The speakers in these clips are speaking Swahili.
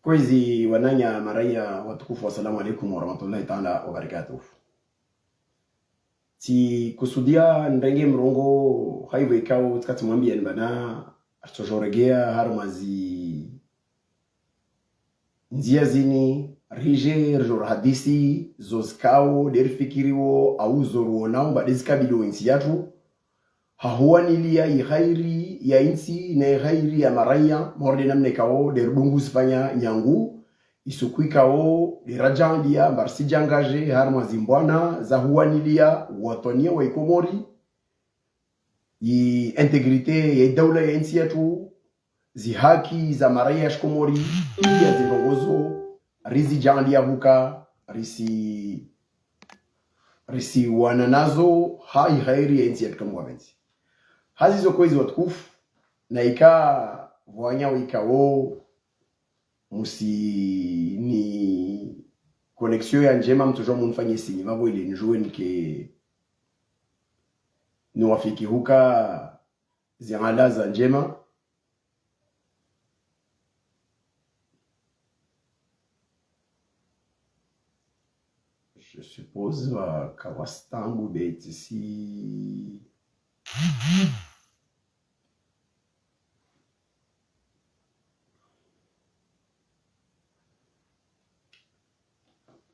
Kwezi wananya maraia watukufu, wassalamu alaikum warahmatullahi ta'ala wabarakatuh. Si kusudia ndenge mrongo haivo ikao tikati mwambia nbana atojoregea harumazi nzia zini rije rjor hadisi zozkao derifikiriwo au zoruonao badezikabilo insi yatu hahuanilia ikhairi ya insi na ikhairi ya maraya morde namne kao derudungu sifanya nyangu isukui kao derajandia mbarsi jangaje harma zimbwana za huanilia watonia wa ikomori i integrite ya daula ya insi yatu zihaki za maraya shkomori ya zirongozo rizi jandia huka risi wananazo hai khairi ya insi yatu kama wabenzi hazi zo kwezi watukufu na ika wanya wikao musi ni koneksio ya njema mtojo munfanye sinyi mabo ile njue nike ni wafiki huka ziangala za njema je suppose kawastangu beti si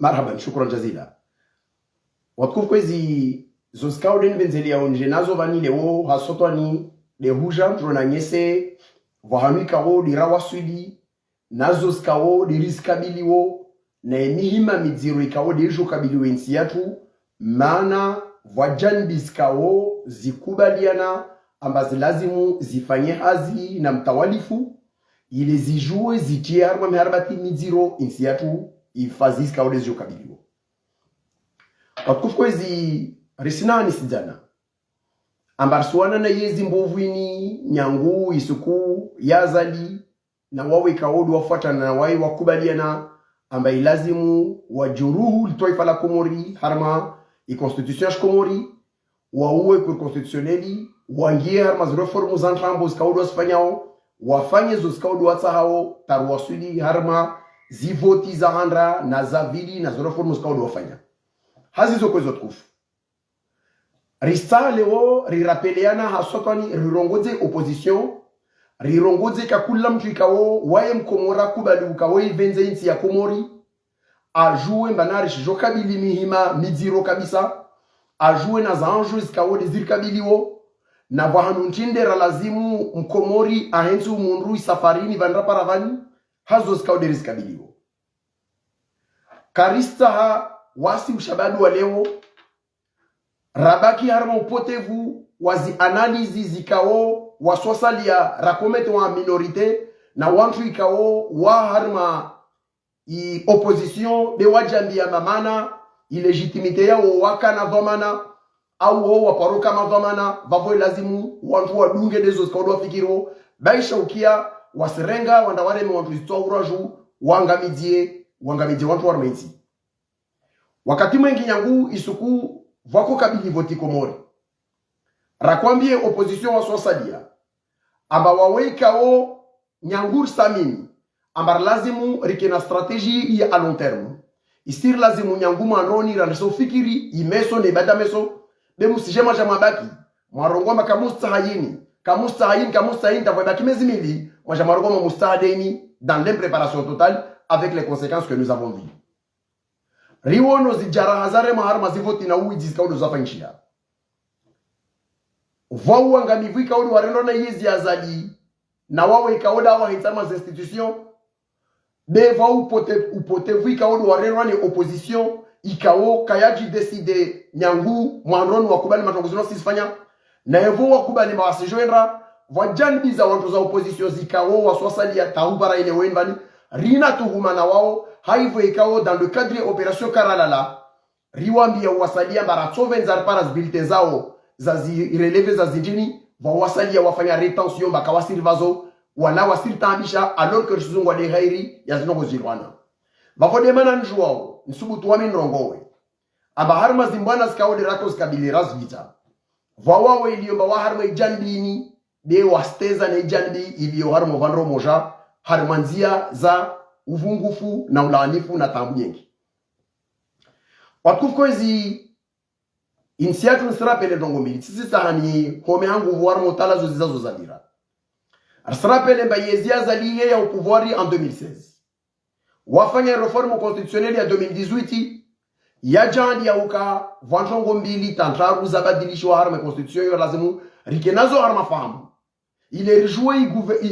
marhaban, shukran jazila. Watukufu kwezi zoskao den benzelia onje nazo vani leo hasotwani de huja mtrona nyese vahanuika wo dirawaswili nazo skao diriskabiliwo na emihima midziro ikawo dejo kabiliwo insi yatu maana vajanbiskao zikubaliana ambazi lazimu zifanye hazi na mtawalifu ile zijue zitie harma meharbati midziro insi yatu ifazis ka odezo kabiliwo watukufu kwezi risinani sijana ambarsuana na yezi mbovwini nyangu isuku yazali na wawe kaodu wafuatana na wae wakubaliana amba ilazimu wajuruhu litoifa la Komori harma i-constitution ya Komori wauwe kwa constitutioneli wangie harma zireformu za ntrambo zikaodu wasifanyao wafanye zo zikaodu watsahao taruwasuli harma zivoti za handra na zavili na zoreformu zikaodu wafanya hazi zo kwezo tukufu rista leo rirapeleana hasotani rirongoze opposition rirongoze kakula mtu ikawo wae mkomora kubali ukawe venze insi ya Komori ajue mbanari shijokabili mihima midziro kabisa ajue na zaanju zikawo dezirikabiliwo na vahanu ntindera lazimu mkomori ahensu munru safarini vandraparavani hazo zikawo derisikabiliwo karista ha wasi ushabadu wa leo rabaki harma upotevu wazi analizi zikao waswasalia rakomete wa minorite na wantu ikao wa harma i opposition de wajambia mamana ilegitimite yao wakana dhamana au ho waparoka madhamana vavo lazimu wantu wadunge dezo zikaodwa fikiro baisha ukia wasirenga wandaware me wantu zitoa uraju wangamidie wantu warmenzi wakati mwengi nyangu isuku vako kabili voti Komori rakwambie opposition waswasalia amba wawekao nyangur samini amba lazimu rikena strategie ya a long terme isir lazimu nyangu manroni ranso fikiri imeso ne bada meso demu sijema jamabaki marongoma kamustahayini tavobaki mezimili moi jamarongoma mustahadeni dans l'impréparation totale avec les conséquences que nous avons vues riwono zijara hazare maharma zivoti na uwi zikaudo zafanyishia vau angamivu ikaudo warendo na yezi azali na wawe ikauda wa hitama za institution de vau upotevu ikaudo warendo na opposition ikao kayaji decide nyangu mwanronu wakubali matongozino sisifanya na evo wakubali mawasijoendra wajanbi za wantu za opposition zikao waswasali ya taubara ile wenbani rina tuhuma na wao haivo ikao dans le cadre opération Karalala riwambi ya wasalia baratsoven zarparas bilte zao za releve za zinjini wa wasalia wafanya retention bakawasiri vazo wala wasiri tambisha alors que rizungwa de ghairi ya zinongo zirwana bafode mana njuwao nsubutu wa minrongowe aba harma zimbwana zikao de ratos kabiliras vita vawawe iliomba wa harma ijandini de wasteza na ijandi ilio harma vanro moja harmanzia za uvungufu na ulaanifu na tambu nyingi. Watukufu hizi insiatu nsirapele dongo mbili. Sisi sahani home hangu vuwar motala zozizazo zadira. Nsirapele mba yezia zaliye ya upouvoiri en 2016. Wafanya reforme constitutionnelle ya 2018 ya jandi ya uka vanchongo mbili tantraru zabadilishwa harma constitution yo lazimu rikenazo harma fahamu. Ile rijue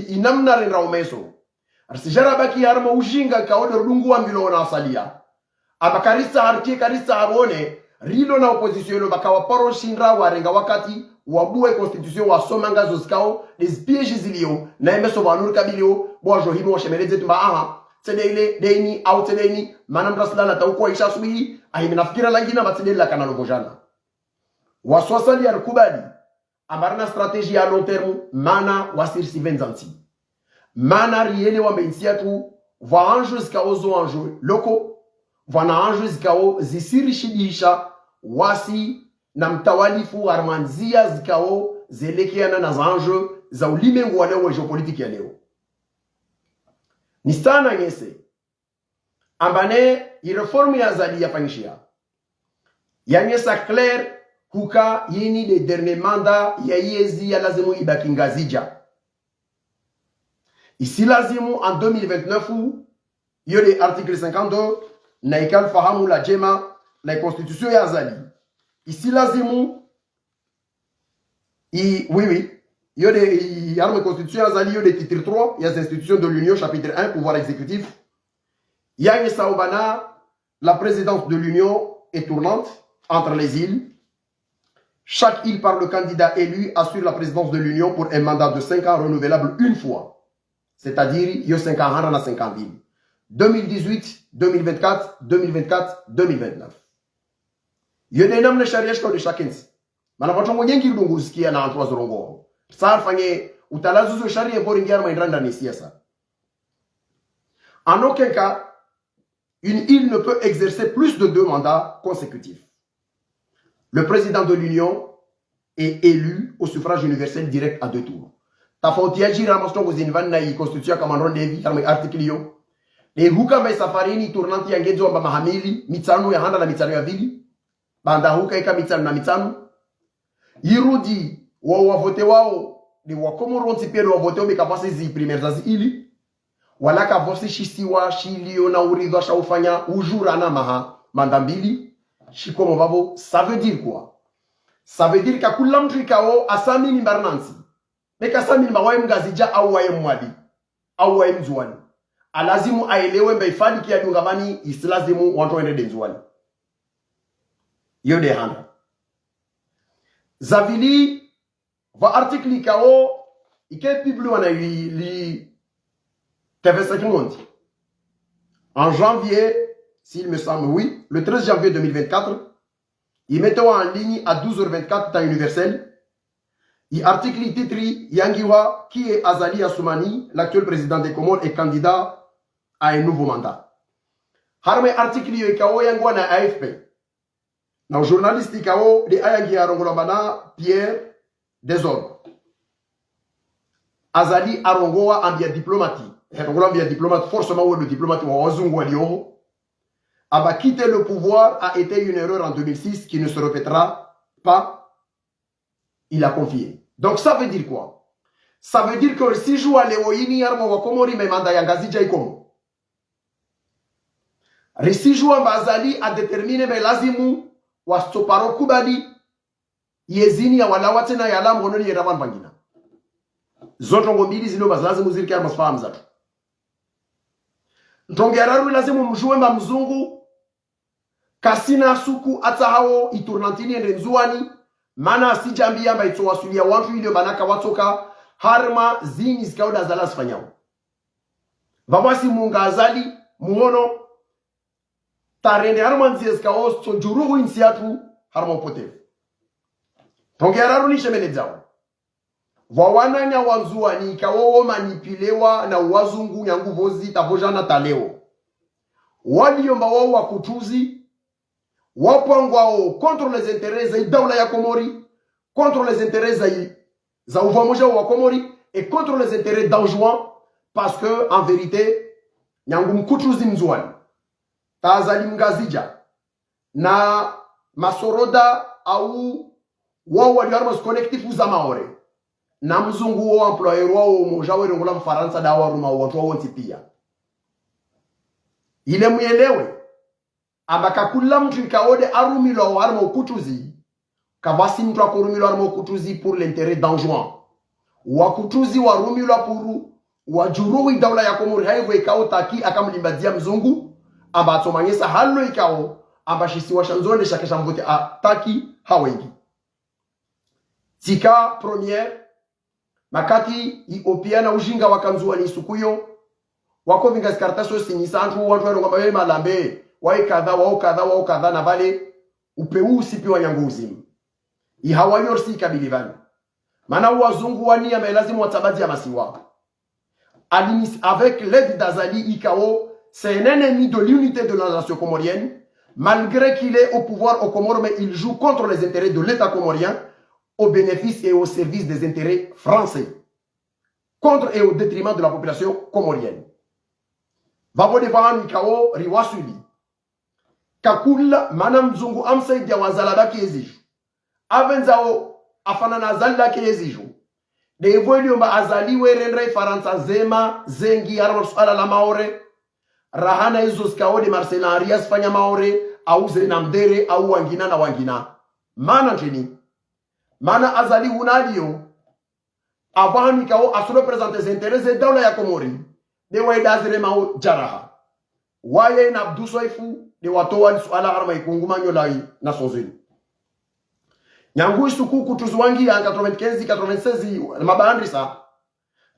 inamna rinra umeso. Arsijara baki harma ujinga kaode rungu wa mbilo na asalia. Abakarisa harkie karisa harone rilo na opposition bakawa paro shinra warenga wakati wabue constitution wa somanga zozikao les pièges zilio na emeso vanur kabilio bojo himo washemeleze tumba aha tsedeile deni au tsedeni manam raslala tauko isha subihi ahimnafikira langina matsedela kana lobojana waswasali ya rukubali amarna stratégie à long terme mana wasirsi venzanti mana riele wa mensiatu va anjou zikao zo anjou loko vana anjou zikao zisirishidisha wasi na mtawalifu harmanzia zikao zelekeana na zanjou za ulimwengu wa leo wa geopolitiki ya leo. Ni sana ngese ambane ireformu ya zali ya fanyishia yanyesa clair huka yini de dernier mandat ya yezi ya lazimu ibaki ngazija. Isi lazimu en 2029 yode article 52 na ikal fahamu la jema la constitution ya zali. Isi lazimu oui yode arme constitution ya zali yode titre 3 ya institutions de l'Union chapitre 1 pouvoir exécutif. Yang saubana la présidence de l'Union est tournante entre les îles. Chaque île par le candidat élu assure la présidence de l'Union pour un mandat de 5 ans renouvelable une fois. C'est-à-dire, il y a 5 ans, il y a 5 ans. 2018, 2024, 2024, 2029. Il y a des noms de charia de chacun. Mana patongo nyengi lungu sikia na antwa zorongo. Sa fanye utalazuzo charia pour ingiar ma indranda ni siasa. En aucun cas, une île ne peut exercer plus de 2 mandats consécutifs. Le président de l'Union est élu au suffrage universel direct à 2 tours. Tafauti ramastongo zinvan na constitution kama rondevi kama article yo. Le huka mai safarini tournanti yangezo amba mahamili mitsano ya handa na mitsano ya vili. Banda huka ika mitsano na mitsano. Yirudi wa vote wao ni wakomoronti pia wa vote omi kapasi zi primaires za ili. Walaka vosi shisiwa shilio na uridwa shaufanya ujura na maha mandambili. Shikomo babo, ça veut dire quoi? Ça veut dire que kula mtu ikao asami ni mbarnansi. Meka asami ni mawae mgazija au wae mwadi. Au wae mzuwani. Alazimu aelewe mbaifani kia dungamani isilazimu wanto ende denzuwani. Yode handa. Zavili va article ikao ike piblu wana li TV5 Monde. En janvier, s'il me semble, oui, le 13 janvier 2024, il mettait en ligne à 12h24 temps universel. Il article titre Yangiwa, qui est Azali Assoumani, l'actuel président des Comores, est candidat à un nouveau mandat. Harme article Yekao Yangwa na AFP. Na journaliste Ikao de Ayangi Arongolabana, Pierre Desordres. Azali Arongoa en bien diplomatique. En bien diplomate, forcément, le diplomate wa wazungu waliomo. Aba quitter le pouvoir a été une erreur en 2006 qui ne se répétera pas. Il a confié. Donc ça veut dire quoi? Ça veut dire que si joue à Léoïni Armo Wakomori Memanda Yangazi Jaikomo. Si joue à Bazali a déterminé Melazimu Wastoparo Kubadi Yezini ya Walawatena Yalam Rononi Yeravan Bangina. Zotongo mbili zilo bazazimu ziliki ya masfahamu zatu. Ntongeraru lazimu mjue mba mzungu kasina suku ata hao iturnantini ende nzuani mana asijambia mba itowasulia wantu ilio banaka watoka harma zini zikauda zalas fanyao. Vawasi munga azali muhono tarende harma nziezika osto juruhu insiatu harma upotevu. Ntongeraru nishe menedzao. Wawananya wanzuani ikawo manipilewa na wazungu yangu vozi tabojana taleo. Waliomba wao wakutuzi wapangwao contre les intérêts za daula ya Komori, contre les intérêts za uvamoja wa Komori et contre les intérêts d'Anjouan parce que en vérité nyangu mkutuzi mzwani tazali mgazija na masoroda au wao waliarma connectif za maore na mzungu wao employer wao moja wao ngola mfaransa dawa ruma watu wao pia ile muelewe ambaka kula mtu ikaode arumilo arma ukutuzi kabasi mtu akurumilo arma ukutuzi pour l'intérêt d'enjouant wakutuzi warumilo pour wajuruwi daula ya Komori haivo ikao taki akamlimbadia mzungu amba atomanyesa halo ikao amba shisi washanzone shakesha mvote ataki hawengi tika première makati opia na ujinga wakamzuwa ni sukuyo wako vinga skartaso sinisantu watu wano ngamba wema lambe wae kadha na vale upeu usipi wa nyangu uzimu ihawanyorsi kabili vani mana wazungu wani ya melazimu watabadi ya masiwa avec l'aide d'Azali Ikao, c'est un ennemi de l'unité de la nation comorienne, malgré qu'il est au pouvoir au Comores, mais il joue contre les intérêts de l'État comorien, au bénéfice et au service des intérêts français, contre et au détriment de la population comorienne. Vavo devaran Ikao, Riwasuli. Kakula, Manam Zungu Amsei Diawazalaba Kieziju. Avenzao, Afanana Zalda Kieziju. De evoluomba azali werenre faransa zema zengi armos ala la maore rahana izos kaode marcelarias fanya maore au zenamdere au wangina na wangina mana tini mana azali unadio avani kao asuro presenter ses intérêts daula ya Komori de waidazire mao jaraha waye na abdusoifu de watoa suala arma ikunguma nyolai na sozini nyangu suku kutuzwangi en 95 96 mabandri sa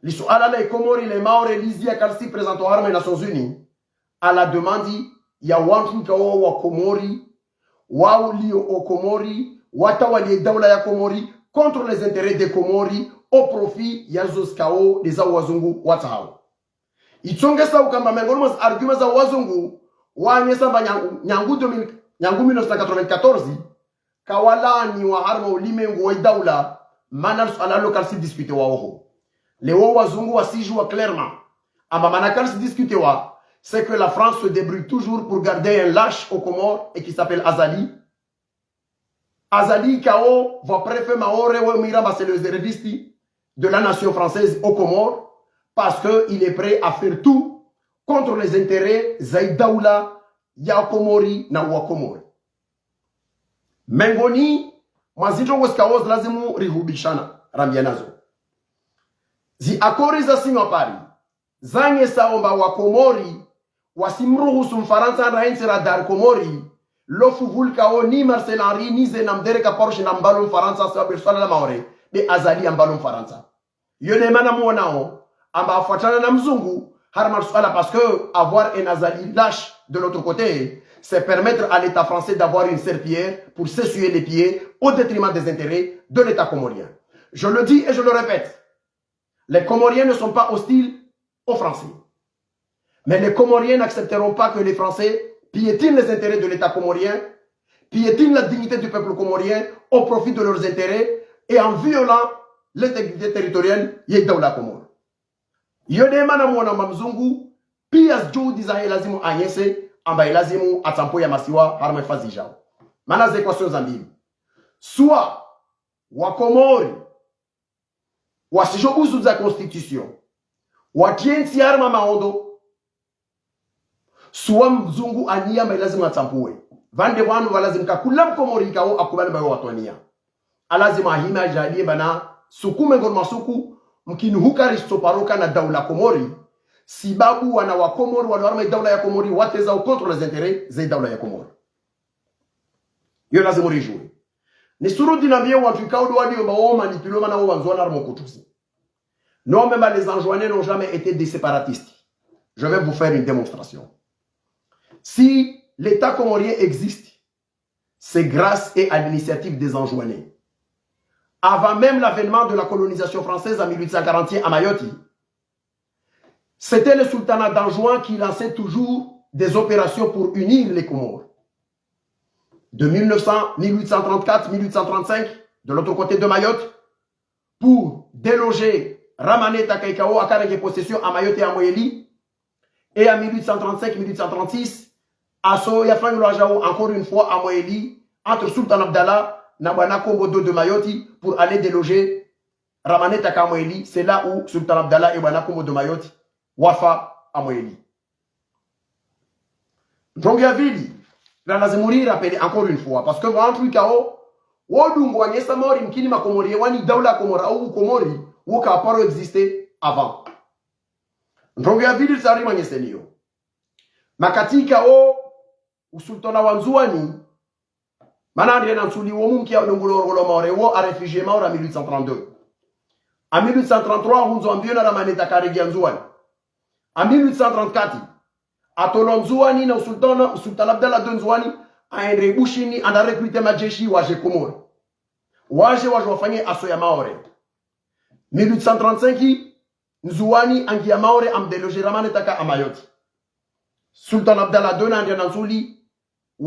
li suala la Komori les Maori lizia kalsi présente arme des Nations Unies à la demande ya wantu kao wa Komori wao lio o Komori watawali daula ya Komori contre les intérêts des Komori au profit ya zoskao des wazungu watao ichongesa ukamba mengono arguments za wazungu wanyesa nyangu 1994 kawalani wa harma ulimengu wa daula mana ala local si discuter wa oho leo wazungu wasijua clairement ama manakal si discuter wa c'est que la France se débrouille toujours pour garder un lâche aux Comores et qui s'appelle Azali. Azali Kao va préférer Maore ou Miraba, c'est le réserviste de la nation française aux Comores parce qu'il est prêt à faire tout contre les intérêts Zaïdaoula, Yakomori, na Wakomori. Mengoni, mazito weskaoz lazimu rihubishana, rambianazo. Zi akori za sinwa pari, zange saomba Wakomori, wasimruhusu mfaransa rahensi radar Komori, lofu vulkao ni Marcel Henry ni zenamdere kaporshi na mbalo mfaransa sababu swala la maore, de Azali ambalo mfaransa. Yone mana muonao, amba afuatana na mzungu, harma swala parce que avoir un Azali lâche de l'autre côté, c'est permettre à l'État français d'avoir une serpillière pour s'essuyer les pieds au détriment des intérêts de l'État comorien. Je le dis et je le répète, les Comoriens ne sont pas hostiles aux Français. Mais les Comoriens n'accepteront pas que les Français piétinent les intérêts de l'État comorien, piétinent la dignité du peuple comorien au profit de leurs intérêts et en violant l'intégrité territoriale yedaula Komor. Yodemana mwana mamzungu pias juu za lazimu anyese ambaye lazimu atampo ya masiwa harma fazi jao. Mana za equations mbili. Soit Wakomori wasijobuzu za constitution watiensi harma maondo suwa mzungu ania ambaye lazimu atampue. Vande wanu walazimu kakula mkomori kao akubali bayo watuania. Alazimu ahima jadie bana sukume ngorma suku mkinu hukaristo paroka na daula Komori sibabu wana wa Komori wanawarma daula ya Komori wateza contre les intérêts za daula ya Komori. Yo lazimu rijue. Ni suru dinambia watu kaudu wadi mbao manipuloma na wanzwana armo kutusi. Non, même les Anjouanais n'ont jamais été des séparatistes. Je vais vous faire une démonstration. Si l'État comorien existe, c'est grâce et à l'initiative des Anjouanais. Avant même l'avènement de la colonisation française en 1841 à Mayotte, c'était le sultanat d'Anjouan qui lançait toujours des opérations pour unir les Comores. De 1834-1835, de l'autre côté de Mayotte, pour déloger Ramane Takaikao à Kareke possession à Mayotte et à Moyeli, Et en 1835-1836, Asso y a fait encore une fois à Moéli, entre Sultan Abdallah et Bwana Kombodo de Mayoti, pour aller déloger Ramanet à Moéli. C'est là où Sultan Abdallah et Bwana Kombodo de Mayoti, Wafa à Moéli. Donc il y a Vili, la Nazemuri rappelé encore une fois, parce que vraiment plus chaos, Wodungo Anyesa Mori, Mkini Makomori, Wani Daula Komora ou Komori, ou Kaparo existait avant. Donc il y a Vili, ça arrive à Nyesenio. Makatika o usultana wanzuani manandre na nsuli wo mumki ya ngolo maore wo a réfugié maora 1832. En 1833 hunzo ambiona ramaneta karegi nzuani. En 1834 atolo nzuani na sultan Abdallah de Nzuani aende bushini anda recruter majeshi waje Komori. Waje wafanye aso ya maore. 1835 Nzuani angia maore amdeloger ramaneta ka amayoti. Sultan Abdallah II Nandria Nansuli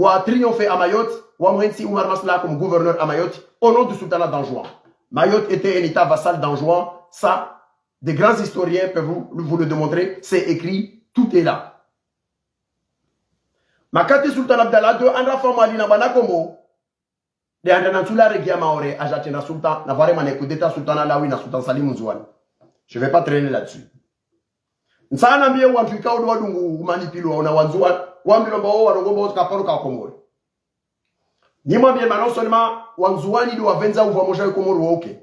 a triomphé à Mayotte, ou Mwensi Oumar Masla comme gouverneur à Mayotte, au nom du sultanat d'Anjouan. Mayotte était un état vassal d'Anjouan. Ça, des grands historiens peuvent vous le démontrer. C'est écrit, tout est là. Makati Sultan Abdallah II, Andra Famali Nabana Kombo, de Andria Nansula Regia Maore, Ajatena Sultan, Navare Manekou d'État Sultan Alaoui, na Sultan Salim Mouzouane. Je ne vais pas traîner là-dessus. Nsana mbie wamfika wadungu manipilo na wanzua wambilo bao warongo kaporo ka Komori. Ni mwambie non seulement wanzuani do avenza uva moja Komori woke.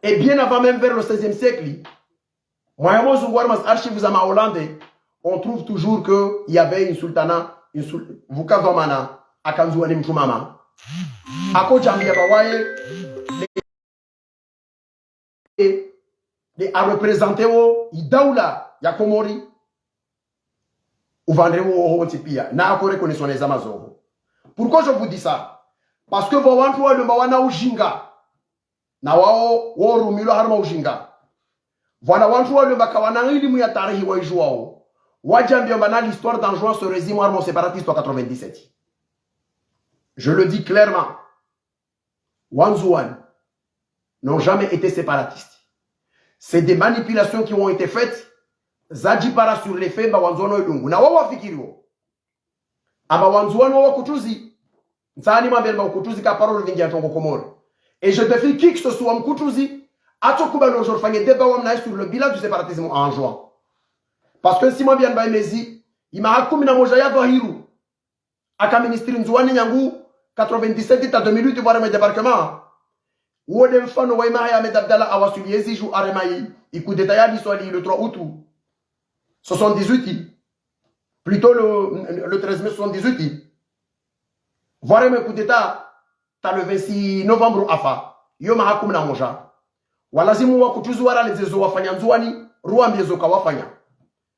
Et bien avant même vers le 16e siècle, moyamo zungwar mas archives za Hollande, on trouve toujours que il y avait une sultana, vukavamana akanzuani mtumama. Ako jambia bawaye a représenté au idaula ya Komori ou vendrez au Hotipia na akore connaissons les Amazones. Pourquoi je vous dis ça? Parce que vous wantu wa wana ujinga na wao rumilo harma ujinga. Voilà wantu wa bakawana elimu ya tarihi wa ijuao. Wajambia bana l'histoire d'Anjouan se résume harmo séparatiste en 97. Je le dis clairement. Wanzuan n'ont jamais été séparatistes. C'est des manipulations qui ont été faites. Zadjipara sur les faits, Bawanzono et Lungu. Na wawa fikirio. Aba wanzuano wa kutuzi. Nsani mambele ba kutuzi ka parole vingi atongo Komori. Et je défie qui que ce soit mkutuzi. Atokuba no jour fanye débat wamna sur le bilan du séparatisme en juin. Parce que si mambele ba mezi, ima hakumi na moja ya Vahiru. Aka ministri Nzuani Nyangu, 97 à 2008, voir mes débarquements. Wode mfano wa Imaya Ahmed Abdallah awasuliezi jou aremayi. Ikou détaillé l'histoire le 3 août. 78, plutôt le 13 mai 78. Voir mes coups d'état, t'as le 26 novembre afa. Yo mahakum na moja. Walazimu wa kutuzu wala lezezo wafanya Nzuani, ruwa mbiezo kawafanya.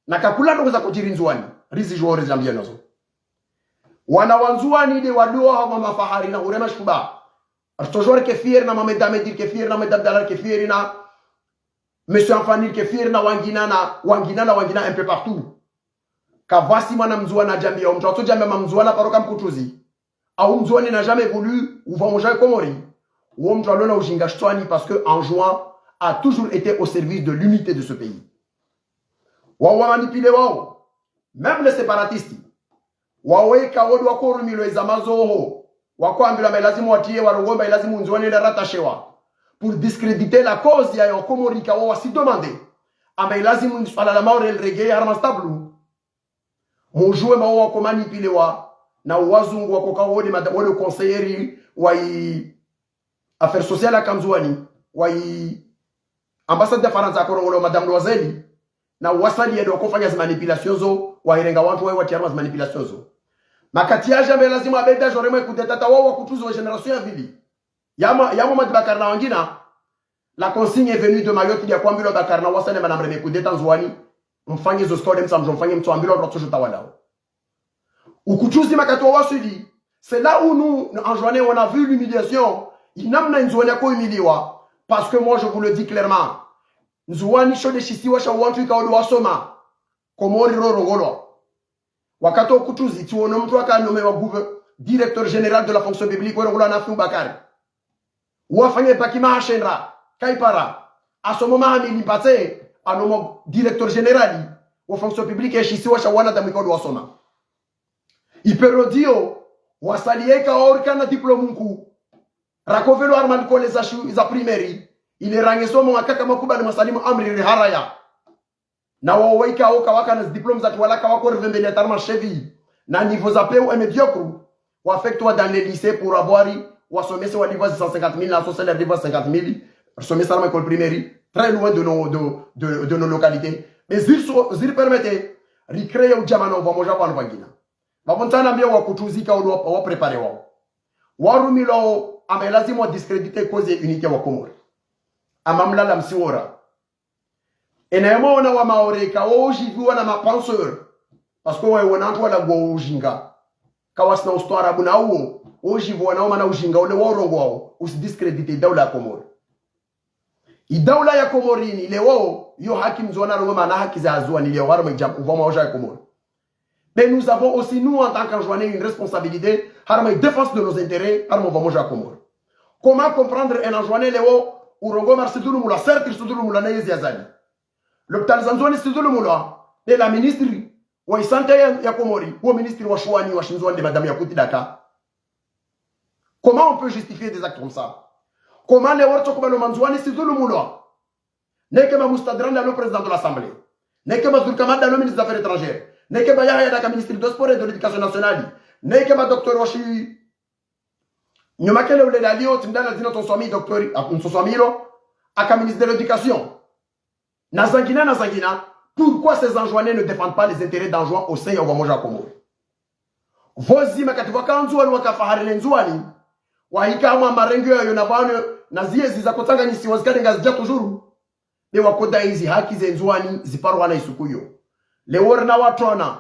Na kakula ndo za kujiri Nzuani. Rizi juo rezambia nazo. Wana wanzuani de waduwa hawa mafahari na urema shuba. Toujours que fier na Mamed Amedir, que fier na Mamed Abdallah, que fier na Monsieur Anfanil, que fier na Wangina un peu partout. Kavasi mana mzuana jamia, mtoto jamia mzuana paroka mkutuzi. Au mzuani n'a jamais voulu ou va manger Komori. Ou mtualona ujinga shtwani parce que Anjouan a toujours été au service de l'unité de ce pays. Wawa manipile wao. Même les séparatistes. Wawe kawodu wakoru milo ezamazoho. Wakwambila melazimu watie warogomba elazimu Nzuani na ratashewa. Pour discréditer la cause ya Komori kawa si demander. Ama elazimu nswala la maure el reggae harmastablu. Mujue mawa wako manipilewa. Na wazungu wako kawodi wale conseilleri wa affaires sociales à Nzuani. Wa ambassade de France à Korongolo Madame Loiseli. Na wasali yedo kufanya manipulation zo wa irenga watu wa tiarma manipulation zo. Makatiaja mbele lazima abeda jorema kudetata wao kutuzo wa generation ya vili. Yamo Madibakar na wangina. La consigne est venue de Mayotte ya kwambilo Bakar na wasane manamre mekudeta Nzuani. Mfanye zo skode mfanye mtu ambilo roto jotawalao. Ukuchuzi makatoa wasuli. C'est là où nous, en journée, on a vu l'humiliation. Il n'a pas humilié. Parce que moi, je vous le dis clairement. Nzuani shode shisiwa sha wantu ikaodo wasoma. Komori rorongolo. Wakato kutuzi, tu ono mtu waka nome wa directeur général de la fonction publique, wala Nafiou Bakari. Wafanye bakima hashenra, kaipara. À ce moment, il y a un directeur général. wa fonction publique eshisiwa shawana tamikodo wasoma iperodio wasalieka orkana diplome mkuu rakovelo arman kole za primary ile rangesomo wakaka makuba ni masalimu amri haraya na wawaika oka waka na diplome za tuwalaka wako revembele tarma chevi na niveau za peu et médiocre ou affecte-toi dans les lycées pour avoir ou sommet sur niveau 150 000 la sociale niveau 50 000 sommet sur l'école primaire très loin de nos localités mais ils permettent recréer au jamano va moja kwa nvangina babontana mbia wa kutuzika wa préparer wao warumilo amelazimu discréditer cause unité wa Komoro amamlala msiora enayemona wa maoreka ojiviwa na mapenseur parce que wewe wanantu wala go ujinga kawasina ustoire buna uo ojiviwa na mana ujinga ule warongo wao usidiscrediter daula ya Komoro idaula ya Komorini leo yo haki mzona rongo mana haki za azua ni leo warma jam uvoma oja ya Komoro. Mais nous avons aussi, nous, en tant qu'enjoignés, une responsabilité à la défense de nos intérêts à la Comore. Comment comprendre un enjoigné Léo ou Rongo Marsidou Moula, certes, il se trouve Moula Naïs Yazali. L'hôpital Zanzouani se trouve Moula, et la ministre, ou il santé ya Komori, ou le ministre Wachouani, Wachinzouani de Madame Yakouti Daka. Comment on peut justifier des actes comme ça? Comment les Wartokouba le Manzouani se trouve Moula? N'est que ma Moustadran, le président de l'Assemblée. N'est que ma Zulkamad, le ministre des Affaires étrangères. N'est que ma Yahya Daka, ministre de Sport et de l'Éducation nationale. N'est que ma docteur Washi. Nyomakele ule lalio, tindana zino ton somi, docteur, ton somi lo, aka ministre de l'Éducation. Nazangina, pourquoi ces enjoignés ne défendent pas les intérêts d'enjoint au sein de Wamoja Komoro? Vozi makatiwa kanzuani wakafahari lenzuani, wahika wa marengo ya yonabano, na zie zizakotanga nisi wazikade ngazija tujuru, ne wakoda hizi haki zenzuani ziparwa na isukuyo. Leo rina watona,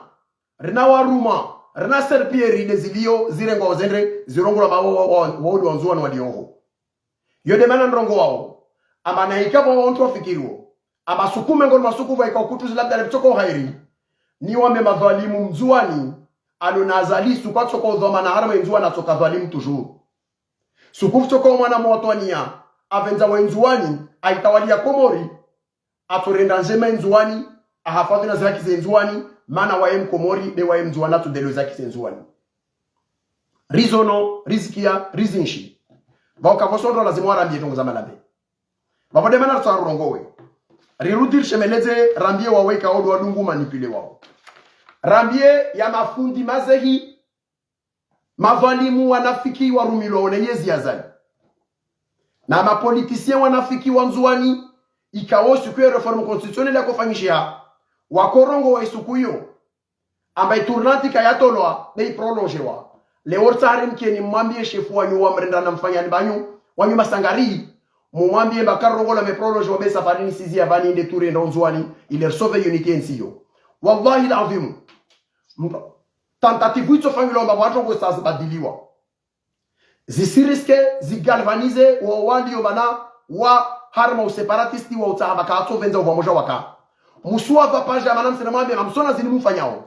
rina waruma, rina serpieri nezilio zirengo wazendre, zirongo la wawuli wanzuani walioho. Yode mana nrongo wao, ama nahikapo wa ontu wafikiruo. Ama sukume ngol masuku va ikakutuzi labda lepchoko hairi ni wame madhalimu mzuani alonazali suka choko dhoma na harma mzuani atoka dhalimu toujours sukufu choko mwana mwatwania avenza wa mzuani aitawalia Komori atorenda nzema mzuani ahafadhi na zaki mzuani mana wa Komori de wa mzuani tu delo zaki mzuani rizono rizikia rizinshi bauka vosondro lazima arambie tongo za malabe bavode mana tsarongowe Rirudir shemeleze rambie waweka odo wadungu manipule wao. Rambie ya mafundi mazehi mavalimu wanafiki warumilo one yezi yazali. Na mapolitisien wanafiki wanzuani ikawo sikuye reforme constitutionnelle ya kufanyishia wakorongo wa isukuyo ambaye tournanti kayatolwa na iprolongewa. Leo tsari mkeni mwambie shefu wanyu wa mrenda na mfanyani banyu wanyu masangari Mwambie bakarongo la meprologe wa besa farini sizi ya vani inde toure ndonzwani il sauve unité nsiyo wallahi l'azim tentative hizo fangilo mba watu kwa sasa badiliwa zisiriske zigalvanize wa wali obana wa harma separatisti wa utahaba ka ato venza wa moja waka musua va paja manam sina mwambie namsona zini mfanyao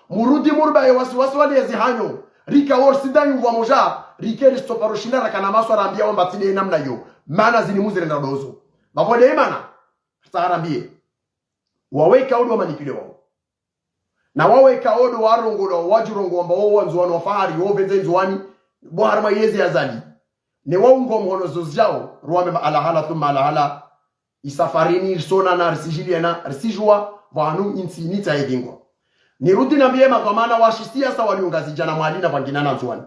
murudi murba ya wasiwasi wali yazihanyo rika wor sidanyu wa moja rikeri stoparoshina rakana maswa rambia wamba tine namna yo mana zinimuze na dozo bavode mana tsarambie waweka odo manipule wao na waweka odo warongo wajurongo ambao wanzuano wafahari wovenze nzuani bwarma yezi yazali ne waungo mhono zozjao ruame alahala thumma alahala isafarini sona na risijiliana risijwa vanu insinita yedingwa nirudi nambie makamana washisia sa waliungazi jana mwali na vanginana nzuani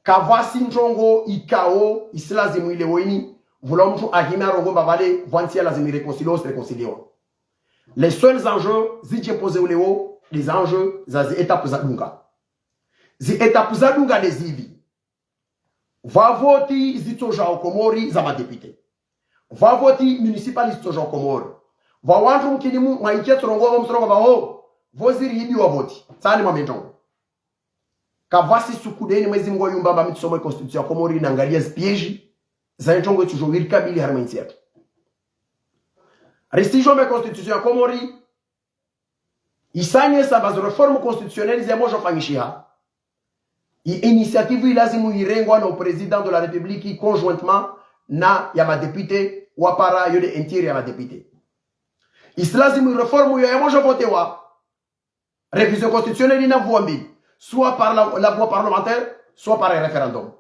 Kavasi njongo ikao islazimu ile weni vula mtu ahina rongo bavale vantia lazimi réconcilier. Les seuls enjeux zije pose uleo les enjeux za zi étapes za dunga. Zi étapes za dunga lezivi. Va voti zitoja Komori za madepite. Va voti municipal zitoja Komori. Va wantu mkinimu maikia rongo mstrongo ba ho voziri hibi wa voti. Sani mamentongo. Kavasi sukudeni mwezi mgo yumbamba mitsoma constitution Komori na ngalia zipieji za ntongo tujowiri kabili harmanzi yake. Restijo me constitution Komori isanye sa bazo reforme constitutionnelle za mojo fanyishia. I initiative ilazimu irengwa na président de la République conjointement na ya ma député wa para yode interior ya ma député. Islazimu réforme ya moja voté wa. Révision constitutionnelle ina voie mbili. Soit par la voie parlementaire, soit par un référendum.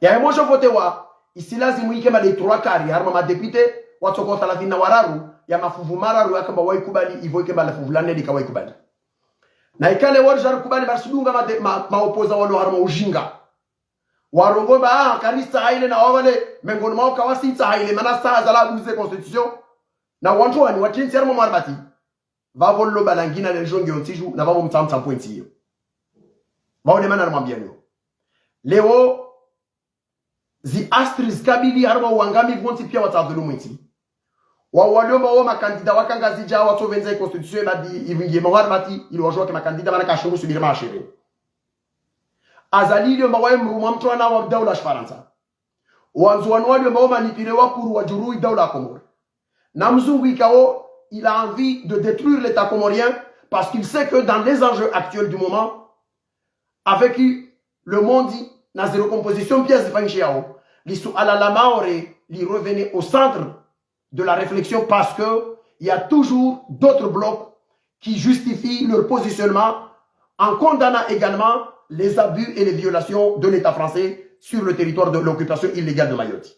Ya moja voté wa. Islazimu ikema de 3/4 harma ma député watoko 30 na wararu ya mafuvu mararu yakamba waikubali ivo ikema la fuvu lane dika waikubali. Na ikale warjar kubali basidunga ma opoza walo harma ujinga. Warongomba kanisa haile na wale mengoni mao kawasita haile mana saa za la buze constitution na wantu wani watinsi harma marbati. Vavolo balangina le jonge ontiju na vavo mtamta pointi hiyo. Vao de mana mwambia leo. Leo zi astris kabili harma uangami vonti pia watadhulu mwiti. Waliomba wa makandida wakanga zija watu venza constitution badi ivingie mwarmati ili wajua kama kandida bana kashuru subiri mashire. Azali liomba wa mruma mtu ana wa daula Faransa. Wanzuanu waliomba wa manipire wakuru wa jurui daula Komoro. Na mzungu ikao il a envie de détruire l'état comorien parce qu'il sait que dans les enjeux actuels du moment avec le monde na zero composition pièce fanchiao lisu alala maore li revenait au centre de la réflexion parce que il y a toujours d'autres blocs qui justifient leur positionnement en condamnant également les abus et les violations de l'État français sur le territoire de l'occupation illégale de Mayotte.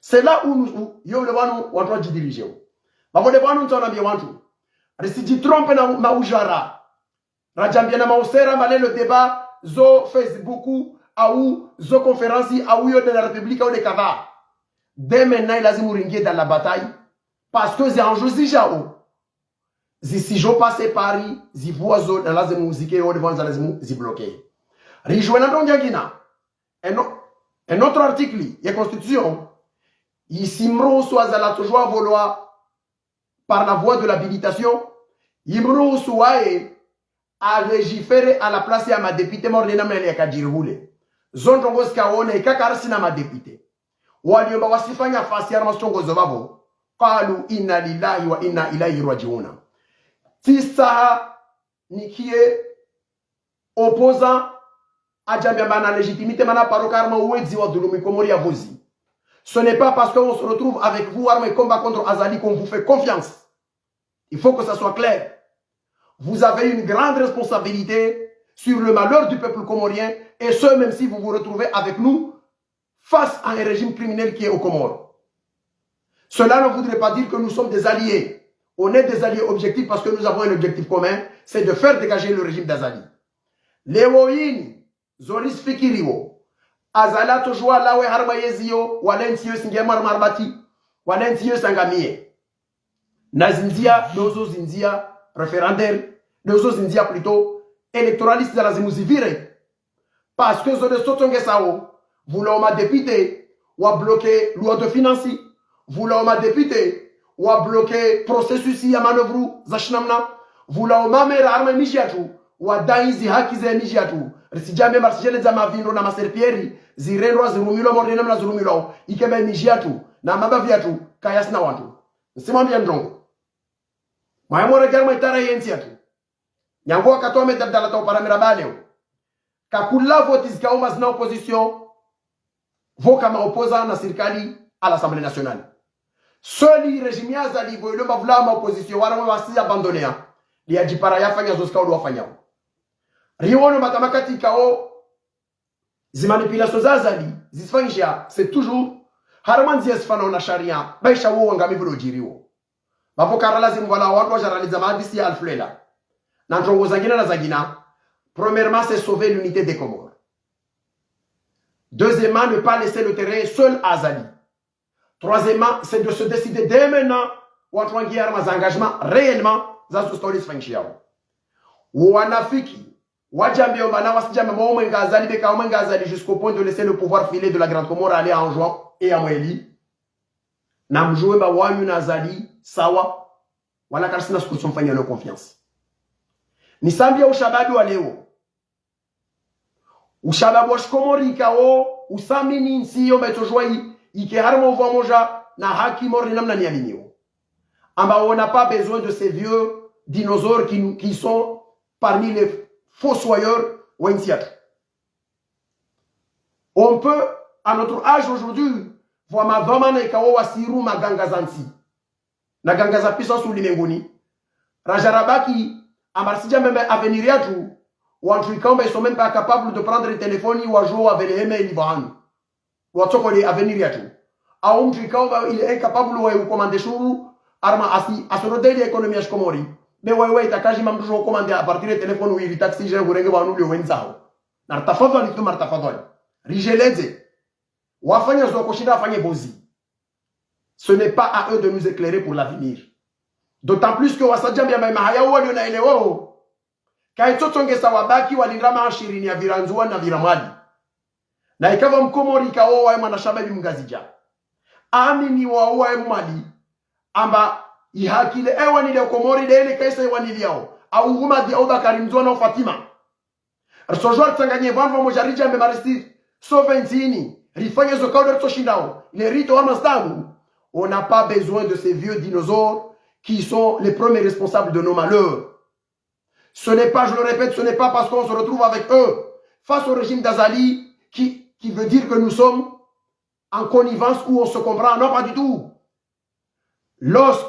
C'est là où nous devons diriger. Nous devons si trompe na maujara rajambia na mausera malé le débat zo Facebook ou zo conférence ou yo de la République ou de Kava. Dès maintenant, il a dit dans la bataille parce que c'est un jeu si jao. Si je passe Paris, si voisin dans la musique et devant la musique bloqué. Rejoignons donc Yagina. Un autre article, il y a constitution. Ici, Mro soit à la toujours vouloir par la voie de l'habilitation. Imro soit à légiférer à la place à ma députée Morlena Mele Kadjiroule. Zone Tongos Kaone et Kakarsina ma députée. Waliomba wasifanya fasi ya mastongozo babo qalu inna lillahi wa inna ilayhi rajiuna. Tisa nikie opposant ajambia bana légitimité mana parokarma uwezi wa dhulumi komori ya vozi. Ce n'est pas parce qu'on se retrouve avec vous armé combat contre Azali qu'on vous fait confiance. Il faut que ça soit clair. Vous avez une grande responsabilité sur le malheur du peuple comorien et ce même si vous vous retrouvez avec nous face à un régime criminel qui est aux Comores. Cela ne voudrait pas dire que nous sommes des alliés. On est des alliés objectifs parce que nous avons un objectif commun, c'est de faire dégager le régime d'Azali. Lewoyin, Zoris Fikiriwo, Azala Tojoa Lawe Harmayezio, Walentio Singemar Marbati, Walentio Sangamie. Nazindia, Nozo Zindia, référendaire, Nozo Zindia plutôt, électoraliste de la Zimuzivire. Parce que Zode Sotonge Sao, vous l'avez député, ou a bloqué loi de finances, vous l'avez député, ou a bloqué processus ya manœuvre, Zashnamna, vous l'avez mamé arme Mijiatu, ou a daïzi hakize Mijiatu, Risijame Marchele Zamavindo na Maserpieri, Zirendwa Zirumilo Mordenam na Zirumilo, Ikebe Mijiatu, na Mabaviatu, Kayas na Wantu. Sima bien donc. Maemore Germo Itara Yensiatu. Nyango akatoa medabdala to para mirabaleo. Kakula votis kaumas na opposition. Vos kama opposant na serikali à l'Assemblée nationale. Soli régime ya Azali voyelo bavula ma opposition wana wasi abandonner. Li ajipara yafanya zoska ulu wafanya. Riwono matamakati kao zimanipulation za Azali zisifanyisha c'est toujours haramanzi yasifana na sharia baisha wo ngami vilo jiriwo. Bavoka lazima wala watu wajaraliza maadisi ya alflela. Na ntongo zangina na zangina. Premièrement c'est sauver l'unité des Comores. Deuxièmement, ne pas laisser le terrain seul à Azali. Troisièmement, c'est de se décider dès maintenant ou en mes engagements réellement dans ce story function. Wanafiki, wajambi obana wasijame mwenga Azali beka mwenga Azali jusqu'au point de laisser le pouvoir filer de la Grande Comore aller en juin et à Mweli. Na mjoué ba wanyu na Azali sawa wala karsina solution fanya no confiance. Nisambia ushabadu wa leo. Ushababu wa shikomori ikao usamini nsiyo metojwai ike harmo vwa moja na haki mori namna niaminio. Amba on n'a pas besoin de ces vieux dinosaures qui sont parmi les fossoyeurs ou intiatres. On peut, à notre âge aujourd'hui, voir ma vamana ikao wasiru maganga zansi. na gangaza puissance ulimwenguni. Rajarabaki, Amarsija même avenir yatu, ou en tout cas, ils sont même pas capables de prendre le téléphone ou à jouer avec les emails liban. Ou à toko les avenir yatu. A un tout cas, il est incapable de commander chourou, arma asi, à ce rodé l'économie à Komori. Mais ouais, t'as quasi même toujours commandé à partir du téléphone où il est taxi, j'ai voulu voir nous le wenzao. Nartafadol, il martafadol. Rigeleze. Ou afanya zokoshida afanya bozi. Ce n'est pas à eux de nous éclairer pour l'avenir. D'autant plus que Wasadjambia Mahaya waliona elewo. Kaitotonge sawabaki walingama ashirini ya viranzua na viramali. Na ikawa mkomori kaoa ya manashababi mgazija. Amini waoa ya mali. Amba ihakile ewa nile ukomori dele kaisa ewa niliao. Au huma di auda karimzua na Fatima. Sojua tanganye vanfa mojarija memarisi. Sovenzini. Rifanye zokauder toshindao. Le rito wa mastamu. On n'a pas besoin de ces vieux dinosaures qui sont les premiers responsables de nos malheurs. Ce n'est pas, je le répète, ce n'est pas parce qu'on se retrouve avec eux face au régime d'Azali qui veut dire que nous sommes en connivence ou on se comprend. Non, pas du tout. Lorsque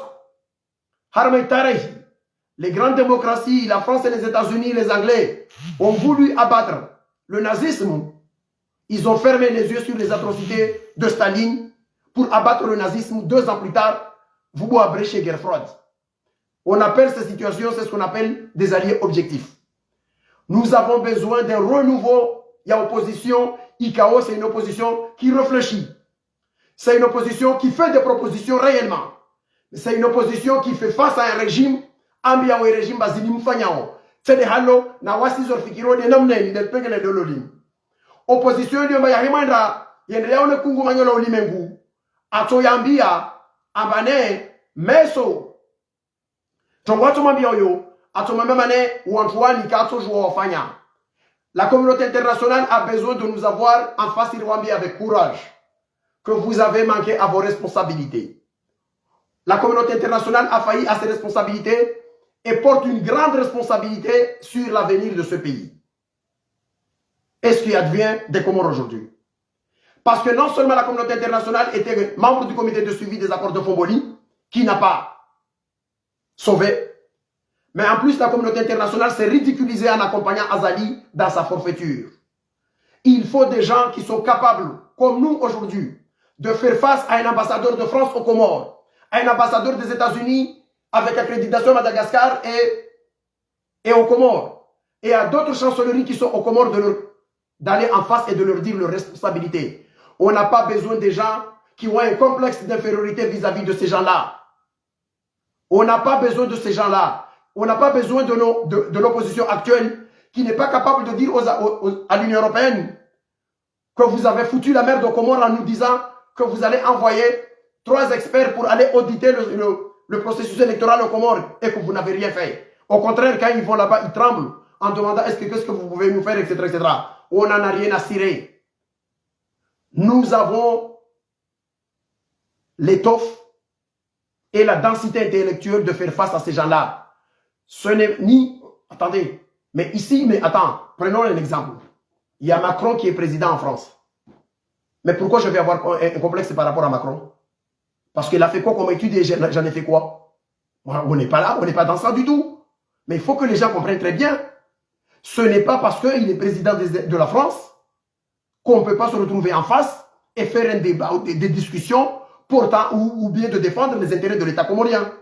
les grandes démocraties, la France et les États-Unis, les Anglais, ont voulu abattre le nazisme, ils ont fermé les yeux sur les atrocités de Staline pour abattre le nazisme 2 ans plus tard. Vous abrégez guerre froide. On appelle ces situations, c'est ce qu'on appelle des alliés objectifs. Nous avons besoin d'un renouveau. Il y a opposition. ICAO, c'est une opposition qui réfléchit. C'est une opposition qui fait des propositions réellement. C'est une opposition qui fait face à un régime. Ambiawe régime bazilim fanyao. C'est des halo na wasi zorfikiro de namne de pengele de lolim. Opposition de mayahimandra yendea one kungu manyolo ulimengu. Atoyambia ambane meso. La communauté internationale a besoin de nous avoir en face de avec courage. Que vous avez manqué à vos responsabilités. La communauté internationale a failli à ses responsabilités et porte une grande responsabilité sur l'avenir de ce pays. Et ce qui advient des Comores aujourd'hui. Parce que non seulement la communauté internationale était membre du comité de suivi des accords de Fomboli, qui n'a pas sauvé, mais en plus la communauté internationale s'est ridiculisée en accompagnant Azali dans sa forfaiture. Il faut des gens qui sont capables, comme nous aujourd'hui, de faire face à un ambassadeur de France aux Comores, à un ambassadeur des États-Unis avec accréditation à Madagascar et aux Comores, et à d'autres chancelleries qui sont aux Comores d'aller en face et de leur dire leurs responsabilités. On n'a pas besoin des gens qui ont un complexe d'infériorité vis-à-vis de ces gens-là. On n'a pas besoin de ces gens-là. On n'a pas besoin de l'opposition actuelle qui n'est pas capable de dire à l'Union européenne que vous avez foutu la merde aux Comores en nous disant que vous allez envoyer 3 experts pour aller auditer le processus électoral aux Comores et que vous n'avez rien fait. Au contraire, quand ils vont là-bas, ils tremblent en demandant qu'est-ce que vous pouvez nous faire, etc., etc. On n'en a rien à cirer. Nous avons l'étoffe et la densité intellectuelle de faire face à ces gens-là. Ce n'est ni... Attendez, mais ici, prenons un exemple. Il y a Macron qui est président en France. Mais pourquoi je vais avoir un complexe par rapport à Macron? Parce qu'il a fait quoi comme étude et j'en ai fait quoi? On n'est pas là, on n'est pas dans ça du tout. Mais il faut que les gens comprennent très bien. Ce n'est pas parce qu'il est président de la France qu'on ne peut pas se retrouver en face et faire un débat, des discussions portant ou bien de défendre les intérêts de l'État comorien.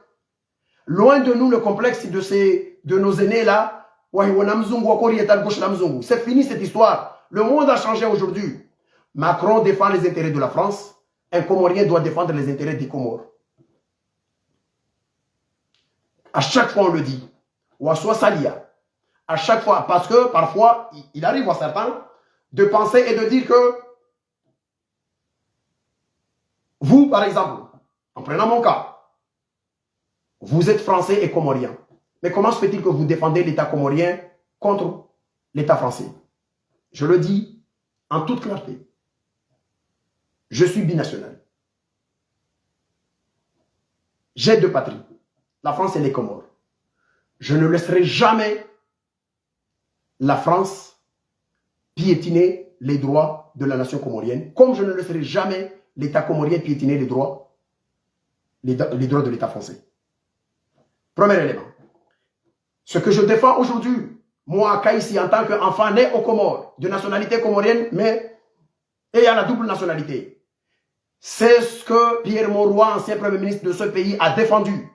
Loin de nous le complexe de nos aînés là. C'est fini cette histoire. Le monde a changé aujourd'hui. Macron défend les intérêts de la France. Un Comorien doit défendre les intérêts des Comores. À chaque fois on le dit. Ou à soi salia. À chaque fois. Parce que parfois, il arrive à certains de penser et de dire que vous, par exemple, en prenant mon cas, vous êtes français et comorien. Mais comment se fait-il que vous défendez l'État comorien contre l'État français? Je le dis en toute clarté. Je suis binational. J'ai 2 patries, la France et les Comores. Je ne laisserai jamais la France piétiner les droits de la nation comorienne, comme je ne laisserai jamais l'État comorien piétiner les droits de l'État français. Premier élément. Ce que je défends aujourd'hui, moi, Kaïsi, en tant qu'enfant né aux Comores, de nationalité comorienne, mais ayant la double nationalité, c'est ce que Pierre Mauroy, ancien Premier ministre de ce pays, a défendu.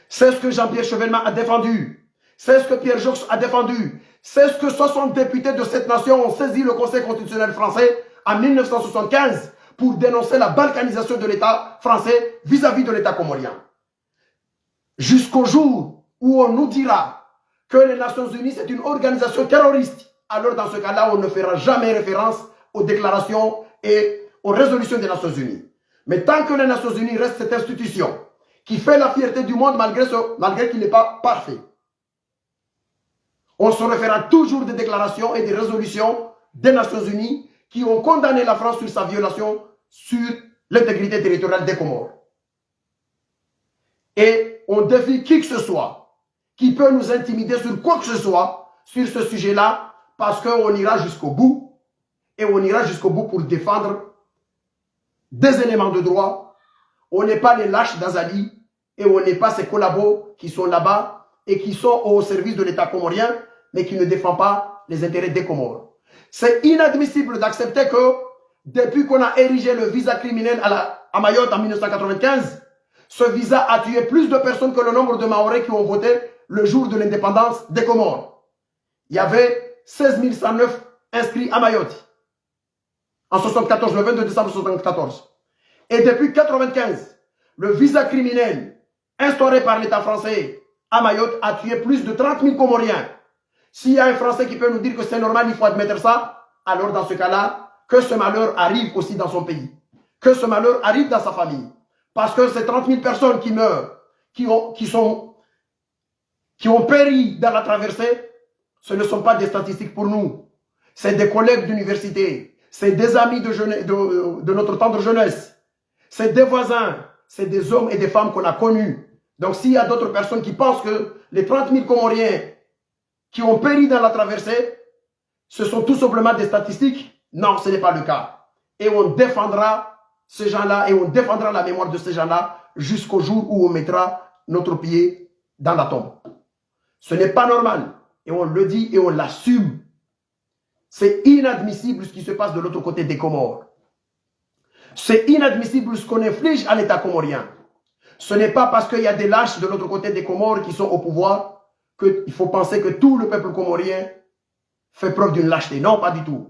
C'est ce que Jean-Pierre Chevènement a défendu. C'est ce que Pierre Jox a défendu. C'est ce que 60 députés de cette nation ont saisi le Conseil constitutionnel français en 1975 pour dénoncer la balkanisation de l'État français vis-à-vis de l'État comorien. Jusqu'au jour où on nous dira que les Nations Unies, c'est une organisation terroriste, alors dans ce cas-là, on ne fera jamais référence aux déclarations et aux résolutions des Nations Unies. Mais tant que les Nations Unies restent cette institution qui fait la fierté du monde malgré qu'il n'est pas parfait, on se référera toujours des déclarations et des résolutions des Nations Unies qui ont condamné la France sur sa violation sur l'intégrité territoriale des Comores. Et on défie qui que ce soit qui peut nous intimider sur quoi que ce soit sur ce sujet-là, parce qu'on ira jusqu'au bout et on ira jusqu'au bout pour défendre des éléments de droit. On n'est pas les lâches d'Azali et on n'est pas ces collabos qui sont là-bas et qui sont au service de l'État comorien, mais qui ne défendent pas les intérêts des Comores. C'est inadmissible d'accepter que depuis qu'on a érigé le visa criminel à Mayotte en 1995, ce visa a tué plus de personnes que le nombre de Mahorais qui ont voté le jour de l'indépendance des Comores. Il y avait 16 109 inscrits à Mayotte en 1974, le 22 décembre 1974. Et depuis 1995, le visa criminel instauré par l'État français à Mayotte a tué plus de 30 000 Comoriens. S'il y a un Français qui peut nous dire que c'est normal, il faut admettre ça, alors dans ce cas-là, que ce malheur arrive aussi dans son pays. Que ce malheur arrive dans sa famille. Parce que ces 30 000 personnes qui meurent, qui ont péri dans la traversée, ce ne sont pas des statistiques pour nous. C'est des collègues d'université, c'est des amis de notre tendre jeunesse, c'est des voisins, c'est des hommes et des femmes qu'on a connus. Donc s'il y a d'autres personnes qui pensent que les 30 000 Comoriens qui ont péri dans la traversée, ce sont tout simplement des statistiques, non, ce n'est pas le cas. Et on défendra ces gens-là et on défendra la mémoire de ces gens-là jusqu'au jour où on mettra notre pied dans la tombe. Ce n'est pas normal. Et on le dit et on l'assume. C'est inadmissible ce qui se passe de l'autre côté des Comores. C'est inadmissible ce qu'on inflige à l'État comorien. Ce n'est pas parce qu'il y a des lâches de l'autre côté des Comores qui sont au pouvoir qu'il faut penser que tout le peuple comorien fait preuve d'une lâcheté. Non, pas du tout.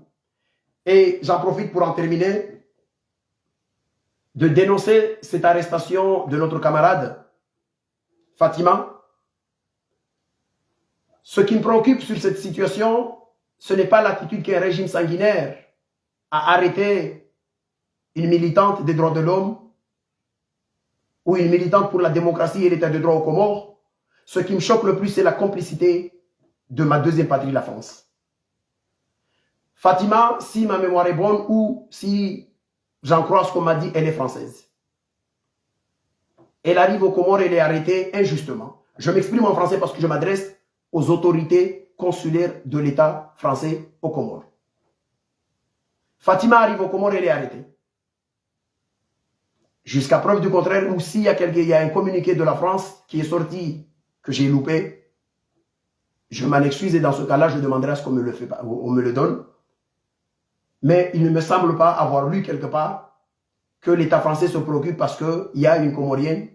Et j'en profite pour en terminer de dénoncer cette arrestation de notre camarade Fatima. Ce qui me préoccupe sur cette situation, ce n'est pas l'attitude qu'un régime sanguinaire a arrêté une militante des droits de l'homme ou une militante pour la démocratie et l'état de droit aux Comores. Ce qui me choque le plus, c'est la complicité de ma deuxième patrie, la France. Fatima, si ma mémoire est bonne ou si j'en crois ce qu'on m'a dit, elle est française. Elle arrive aux Comores, elle est arrêtée injustement. Je m'exprime en français parce que je m'adresse aux autorités consulaires de l'État français aux Comores. Fatima arrive aux Comores, elle est arrêtée. Jusqu'à preuve du contraire, ou s'il y a un communiqué de la France qui est sorti, que j'ai loupé, je m'en excuse et dans ce cas-là, je demanderai à ce qu'on me le fait pas, on me le donne. Mais il ne me semble pas avoir lu quelque part que l'État français se préoccupe parce qu'il y a une Comorienne,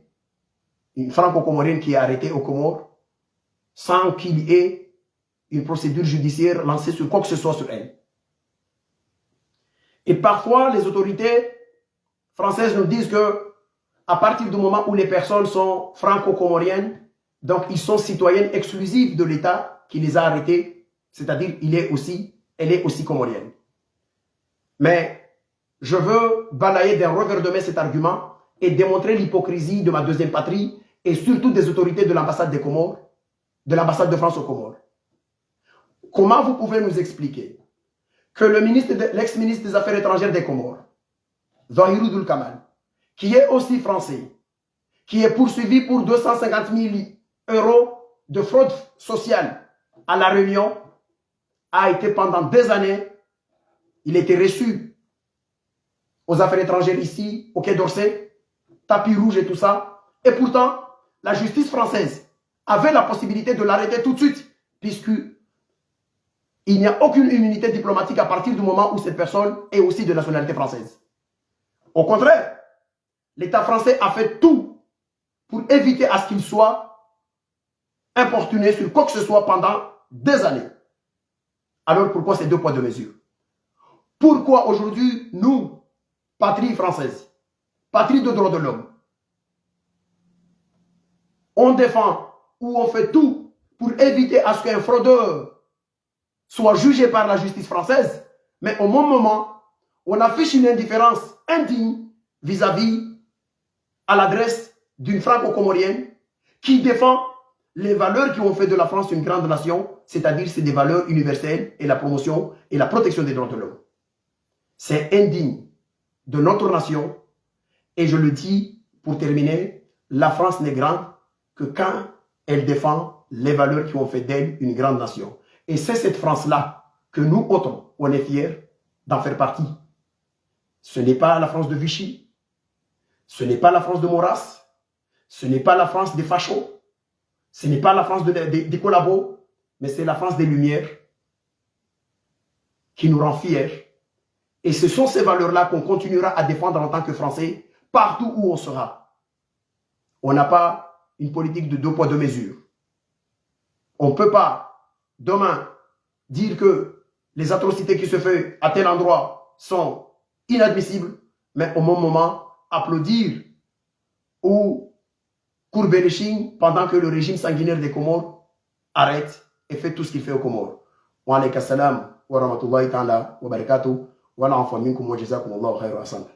une franco-comorienne qui est arrêtée aux Comores sans qu'il y ait une procédure judiciaire lancée sur quoi que ce soit sur elle. Et parfois, les autorités françaises nous disent que à partir du moment où les personnes sont franco-comoriennes, donc ils sont citoyennes exclusives de l'État qui les a arrêtés, c'est-à-dire elle est aussi comorienne. Mais je veux balayer d'un revers de main cet argument et démontrer l'hypocrisie de ma deuxième patrie et surtout des autorités de l'ambassade des Comores, de l'ambassade de France aux Comores. Comment vous pouvez nous expliquer que l'ex-ministre des Affaires étrangères des Comores, Zahirou Doul Kamal, qui est aussi français, qui est poursuivi pour 250 000 € de fraude sociale à La Réunion, a été pendant des années, il était reçu aux affaires étrangères ici, au Quai d'Orsay, tapis rouge et tout ça. Et pourtant, la justice française avait la possibilité de l'arrêter tout de suite, puisque il n'y a aucune immunité diplomatique à partir du moment où cette personne est aussi de nationalité française. Au contraire, l'État français a fait tout pour éviter à ce qu'il soit importuné sur quoi que ce soit pendant des années. Alors pourquoi ces deux poids, deux mesures? Pourquoi aujourd'hui, nous, patrie française, patrie de droits de l'homme, on défend ou on fait tout pour éviter à ce qu'un fraudeur soit jugé par la justice française, mais au même moment, on affiche une indifférence indigne vis-à-vis à l'adresse d'une franco-comorienne qui défend les valeurs qui ont fait de la France une grande nation, c'est-à-dire c'est des valeurs universelles et la promotion et la protection des droits de l'homme. C'est indigne de notre nation et je le dis pour terminer, la France n'est grande que quand elle défend les valeurs qui ont fait d'elle une grande nation. Et c'est cette France-là que nous, autres, on est fiers d'en faire partie. Ce n'est pas la France de Vichy, ce n'est pas la France de Maurras, ce n'est pas la France des fachos, ce n'est pas la France des collabos, mais c'est la France des Lumières qui nous rend fiers. Et ce sont ces valeurs-là qu'on continuera à défendre en tant que Français, partout où on sera. On n'a pas une politique de deux poids, deux mesures. On ne peut pas, demain, dire que les atrocités qui se font à tel endroit sont inadmissibles, mais au même moment, applaudir ou courber les chignes pendant que le régime sanguinaire des Comores arrête et fait tout ce qu'il fait aux Comores. Wa alayka salam wa rahmatullahi ta'ala wa barakatuh wa la minkum wa jazakumullahu khairan.